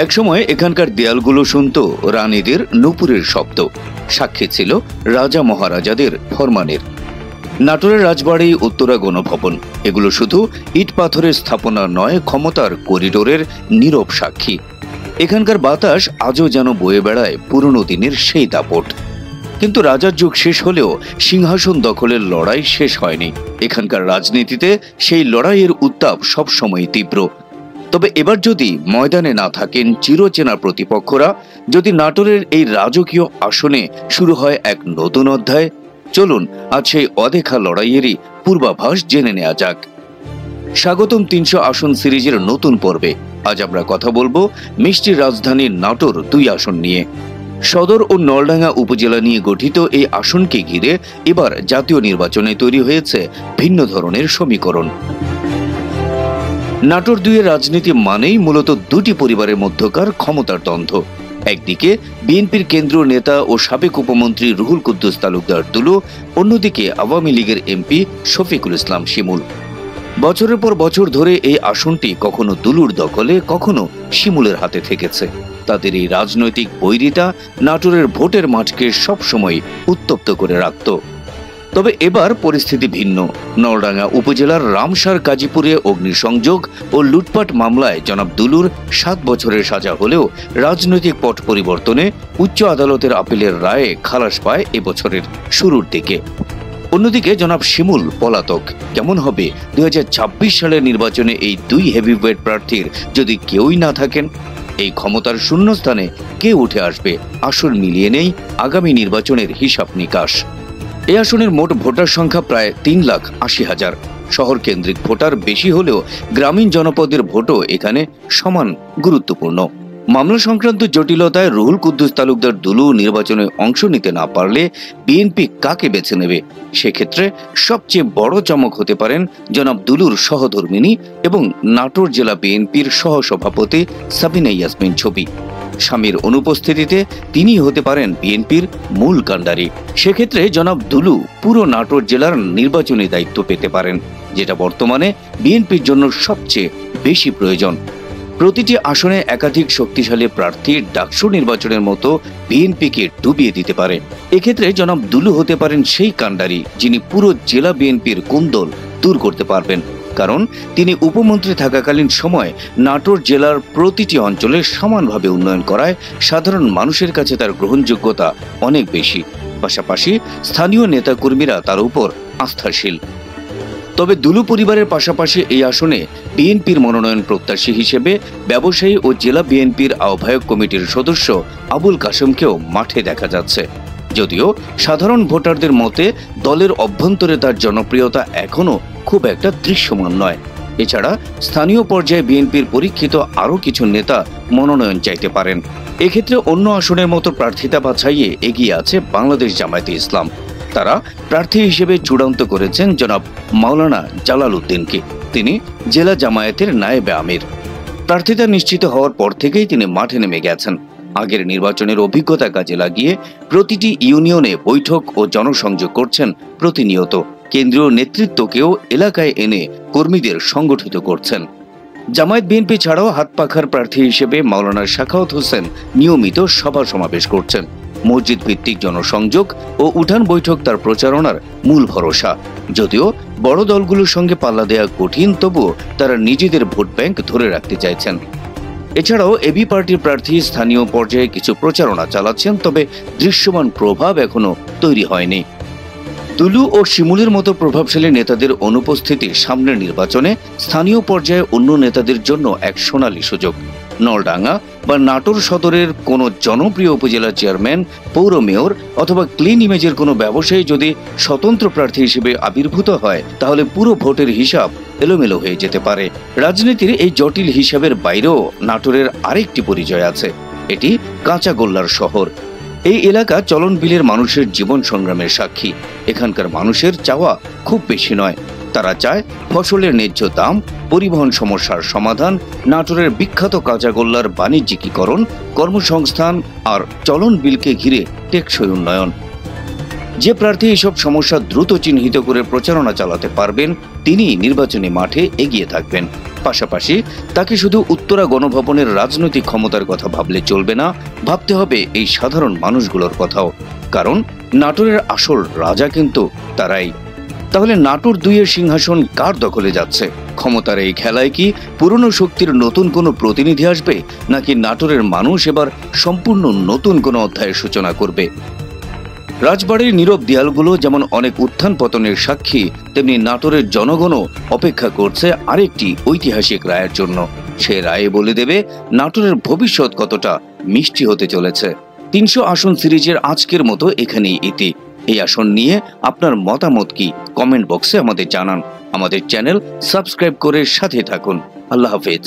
একসময় এখানকার দেয়ালগুলো শুনত রানীদের নূপুরের শব্দ, সাক্ষী ছিল রাজা মহারাজাদের ফরমানের। নাটোরের রাজবাড়ি, উত্তরা গণভবন, এগুলো শুধু ইট পাথরের স্থাপনা নয়, ক্ষমতার করিডোরের নীরব সাক্ষী। এখানকার বাতাস আজও যেন বয়ে বেড়ায় পুরনো দিনের সেই দাপট। কিন্তু রাজার যুগ শেষ হলেও সিংহাসন দখলের লড়াই শেষ হয়নি। এখানকার রাজনীতিতে সেই লড়াইয়ের উত্তাপ সবসময় তীব্র। তবে এবার যদি ময়দানে না থাকেন চিরচেনা প্রতিপক্ষরা, যদি নাটোরের এই রাজকীয় আসনে শুরু হয় এক নতুন অধ্যায়, চলুন আজ সেই অদেখা লড়াইয়েরই পূর্বাভাস জেনে নেওয়া যাক। স্বাগতম ৩০০ আসন সিরিজের নতুন পর্বে আজ আমরা কথা বলবো মিষ্টির রাজধানী নাটোর ২ আসন নিয়ে। সদর ও নলডাঙ্গা উপজেলা নিয়ে গঠিত এই আসনকে ঘিরে এবার জাতীয় নির্বাচনে তৈরি হয়েছে ভিন্ন ধরনের সমীকরণ। নাটোর ২-এর রাজনীতি মানেই মূলত দুটি পরিবারের মধ্যকার ক্ষমতার দ্বন্দ্ব। একদিকে বিএনপির কেন্দ্রীয় নেতা ও সাবেক উপমন্ত্রী রুহুল কুদ্দুস তালুকদার দুলু, অন্যদিকে আওয়ামী লীগের এমপি শফিকুল ইসলাম শিমুল। বছরের পর বছর ধরে এই আসনটি কখনো দুলুর দখলে, কখনো শিমুলের হাতে থেকেছে। তাদের এই রাজনৈতিক বৈরিতা নাটোরের ভোটের মাঠকে সবসময় উত্তপ্ত করে রাখত। তবে এবার পরিস্থিতি ভিন্ন। নলডাঙ্গা উপজেলার রামসার গাজীপুরে অগ্নিসংযোগ ও লুটপাট মামলায় জনাব দুলুর ৭ বছরের সাজা হলেও রাজনৈতিক পট পরিবর্তনে উচ্চ আদালতের আপিলের রায়ে খালাস পায় এবছরের শুরুর দিকে। অন্যদিকে জনাব শিমুল পলাতক। কেমন হবে ২০২৬ সালের নির্বাচনে এই ২ হেভিওয়েট প্রার্থীর যদি কেউই না থাকেন? এই ক্ষমতার শূন্যস্থানে কে উঠে আসবে? আসন মিলিয়ে নেই আগামী নির্বাচনের হিসাব নিকাশ। এই আসনের মোট ভোটার সংখ্যা প্রায় ৩,৮০,০০০। শহর কেন্দ্রিক ভোটার বেশি হলেও গ্রামীণ জনপদের ভোটও এখানে সমান গুরুত্বপূর্ণ। মামলা সংক্রান্ত জটিলতায় রুহুল কুদ্দুস তালুকদার দুলু নির্বাচনে অংশ নিতে না পারলে বিএনপি কাকে বেছে নেবে? সেক্ষেত্রে সবচেয়ে বড় চমক হতে পারেন জনাব দুলুর সহধর্মিনী এবং নাটোর জেলা বিএনপির সহসভাপতি সাবিনা ইয়াসমিন ছবি। স্বামীর অনুপস্থিতিতে তিনি হতে পারেন বিএনপির মূল কাণ্ডারি। সেক্ষেত্রে জনাব দুলু পুরো নাটোর জেলার নির্বাচনী দায়িত্ব পেতে পারেন, যেটা বর্তমানে বিএনপির জন্য সবচেয়ে বেশি প্রয়োজন। প্রতিটি আসনে একাধিক শক্তিশালী প্রার্থী ডাকসু নির্বাচনের মতো বিএনপিকে ডুবিয়ে দিতে পারে। এক্ষেত্রে জনাব দুলু হতে পারেন সেই কাণ্ডারি যিনি পুরো জেলা বিএনপির কোন্দল দূর করতে পারবেন, কারণ তিনি উপমন্ত্রী থাকাকালীন সময় নাটোর জেলার প্রতিটি অঞ্চলে সমানভাবে উন্নয়ন করায় সাধারণ মানুষের কাছে তার গ্রহণযোগ্যতা অনেক বেশি। পাশাপাশি স্থানীয় নেতাকর্মীরা তার উপর আস্থাশীল। তবে দুলু পরিবারের পাশাপাশি এই আসনে বিএনপির মনোনয়ন প্রত্যাশী হিসেবে ব্যবসায়ী ও জেলা বিএনপির আহ্বায়ক কমিটির সদস্য আবুল কাসেমকেও মাঠে দেখা যাচ্ছে। যদিও সাধারণ ভোটারদের মতে দলের অভ্যন্তরে তার জনপ্রিয়তা এখনো খুব একটা দৃশ্যমান নয়। এছাড়া স্থানীয় পর্যায়ে বিএনপির পরীক্ষিত আরও কিছু নেতা মনোনয়ন চাইতে পারেন। এক্ষেত্রে অন্য আসনের মতো প্রার্থিতা বাছাইয়ে এগিয়ে আছে বাংলাদেশ জামায়াতে ইসলাম। তারা প্রার্থী হিসেবে চূড়ান্ত করেছেন জনাব মাওলানা জালাল উদ্দিনকে। তিনি জেলা জামায়াতের নায়েবে আমির। প্রার্থিতা নিশ্চিত হওয়ার পর থেকেই তিনি মাঠে নেমে গেছেন। আগের নির্বাচনের অভিজ্ঞতা কাজে লাগিয়ে প্রতিটি ইউনিয়নে বৈঠক ও জনসংযোগ করছেন প্রতিনিয়ত। কেন্দ্রীয় নেতৃত্বকেও এলাকায় এনে কর্মীদের সংগঠিত করছেন। জামায়াত বিএনপি ছাড়াও হাতপাখার প্রার্থী হিসেবে মাওলানা শাখাওয়াত হোসেন নিয়মিত সভা সমাবেশ করছেন। মসজিদ ভিত্তিক জনসংযোগ ও উঠান বৈঠক তার প্রচারণার মূল ভরসা। যদিও বড় দলগুলোর সঙ্গে পাল্লা দেওয়া কঠিন, তবুও তারা নিজেদের ভোট ব্যাংক ধরে রাখতে চাইছেন। এছাড়াও এবি পার্টির প্রার্থী স্থানীয় পর্যায়ে কিছু প্রচারণা চালাচ্ছেন, তবে দৃশ্যমান প্রভাব এখনো তৈরি হয়নি। দুলু ও শিমুলের মতো প্রভাবশালী নেতাদের অনুপস্থিতি সামনের নির্বাচনে স্থানীয় পর্যায়ে অন্য নেতাদের জন্য এক সোনালী সুযোগ। নলডাঙ্গা বা নাটোর সদরের কোনো জনপ্রিয় উপজেলা চেয়ারম্যান, পৌর মেয়র অথবা ক্লিন ইমেজের কোনো ব্যবসায়ী যদি স্বতন্ত্র প্রার্থী হিসেবে আবির্ভূত হয়, তাহলে পুরো ভোটের হিসাব এলোমেলো হয়ে যেতে পারে। রাজনীতির এই জটিল হিসাবের বাইরেও নাটোরের আরেকটি পরিচয় আছে। এটি কাঁচাগোল্লার শহর। এই এলাকা চলন বিলের মানুষের জীবন সংগ্রামের সাক্ষী। এখানকার মানুষের চাওয়া খুব বেশি নয়। তারা চায় ফসলের ন্যায্য দাম, পরিবহন সমস্যার সমাধান, নাটোরের বিখ্যাত কাঁচাগোল্লার বাণিজ্যিকীকরণ, কর্মসংস্থান আর চলন বিলকে ঘিরে টেকসই উন্নয়ন। যে প্রার্থী এসব সমস্যা দ্রুত চিহ্নিত করে প্রচারণা চালাতে পারবেন, তিনি নির্বাচনী মাঠে এগিয়ে থাকবেন। পাশাপাশি তাকে শুধু উত্তরা গণভবনের রাজনৈতিক ক্ষমতার কথা ভাবলে চলবে না, ভাবতে হবে এই সাধারণ মানুষগুলোর কথাও। কারণ নাটোরের আসল রাজা কিন্তু তারাই। তাহলে নাটোর 2 এর সিংহাসন কার দখলে যাচ্ছে? ক্ষমতার এই খেলায় কি পুরনো শক্তির নতুন কোনো প্রতিনিধি আসবে, নাকি নাটোরের মানুষ এবার সম্পূর্ণ নতুন কোনো অধ্যায়ের সূচনা করবে? রাজবাড়ির নীরব দেয়ালগুলো যেমন অনেক উত্থান পতনের সাক্ষী, তেমনি নাটোরের জনগণও অপেক্ষা করছে আরেকটি ঐতিহাসিক রায়ের জন্য। সে রায়ে বলে দেবে নাটোরের ভবিষ্যৎ কতটা মিষ্টি হতে চলেছে। 300 আসন সিরিজের আজকের মতো এখানেই ইতি। এই আসন নিয়ে আপনার মতামত কি কমেন্ট বক্সে আমাদের জানান। আমাদের চ্যানেল সাবস্ক্রাইব করে সাথে থাকুন। আল্লাহ হাফেজ।